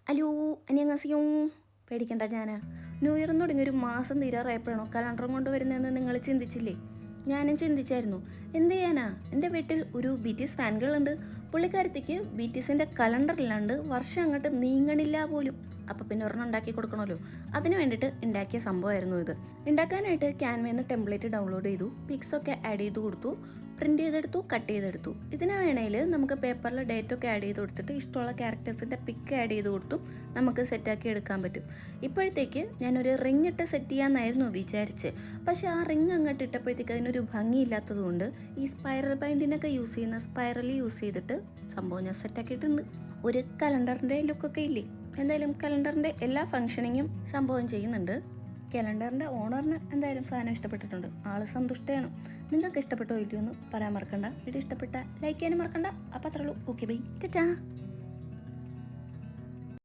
Hello അനിയങ്ങാസിയോ പേടിക്കണ്ട ഞാനാ new year തുടങ്ങി ഒരു മാസം തീരാറായപ്പോഴാണോ കലണ്ടറും കൊണ്ട് വരുന്നതെന്ന് നിങ്ങൾ ചിന്തിച്ചില്ലേ? ഞാനും ചിന്തിച്ചായിരുന്നു. എന്ത് ചെയ്യാനാ, എൻ്റെ വീട്ടിൽ ഒരു ബി ടി എസ് ഫാൻകളുണ്ട്. പുള്ളിക്കാരത്തേക്ക് ബി ടി എസിൻ്റെ കലണ്ടറില്ലാണ്ട് വർഷം അങ്ങോട്ട് നീങ്ങണില്ല പോലും. അപ്പം പിന്നെ ഒരെണ്ണം ഉണ്ടാക്കി കൊടുക്കണമല്ലോ. അതിന് വേണ്ടിയിട്ട് ഉണ്ടാക്കിയ സംഭവമായിരുന്നു ഇത്. ഉണ്ടാക്കാനായിട്ട് ക്യാൻവയിൽ നിന്ന് ടെംപ്ലേറ്റ് ഡൗൺലോഡ് ചെയ്തു, പിക്സൊക്കെ ആഡ് ചെയ്ത് കൊടുത്തു, പ്രിൻറ്റ് ചെയ്തെടുത്തു, കട്ട് ചെയ്തെടുത്തു. ഇതിന് വേണേൽ നമുക്ക് പേപ്പറിൽ ഡേറ്റ് ഒക്കെ ആഡ് ചെയ്ത് കൊടുത്തിട്ട് ഇഷ്ടമുള്ള ക്യാരക്ടേഴ്സിൻ്റെ പിക്ക് ആഡ് ചെയ്ത് കൊടുത്തും നമുക്ക് സെറ്റാക്കി എടുക്കാൻ പറ്റും. ഇപ്പോഴത്തേക്ക് ഞാനൊരു റിങ് ഇട്ട് സെറ്റ് ചെയ്യാമെന്നായിരുന്നു വിചാരിച്ച്. പക്ഷേ ആ റിങ് അങ്ങോട്ട് ഇട്ടപ്പോഴത്തേക്ക് അതിനൊരു ഭംഗിയില്ലാത്തതുകൊണ്ട് ഈ സ്പൈറൽ ബൈൻഡിനൊക്കെ യൂസ് ചെയ്യുന്ന സ്പൈറൽ യൂസ് ചെയ്തിട്ട് സംഭവം ഞാൻ സെറ്റാക്കിയിട്ടുണ്ട്. ഒരു കലണ്ടറിൻ്റെ ലുക്കൊക്കെ ഇല്ലേ? എന്തായാലും കലണ്ടറിൻ്റെ എല്ലാ ഫങ്ഷനിങ്ങും സംഭവം ചെയ്യുന്നുണ്ട്. കലണ്ടറിൻ്റെ ഓണറിന് എന്തായാലും സാധനം ഇഷ്ടപ്പെട്ടിട്ടുണ്ട്, ആള് സന്തുഷ്ടയാണ്. നിങ്ങൾക്ക് ഇഷ്ടപ്പെട്ടോ ഇല്ലയോ എന്ന് പറയാൻ മറക്കണ്ട. വീഡിയോ ഇഷ്ടപ്പെട്ട ലൈക്ക് ചെയ്യാനും മറക്കണ്ട. അപ്പോൾ അത്രയുള്ളൂ. Okay bye, Tata.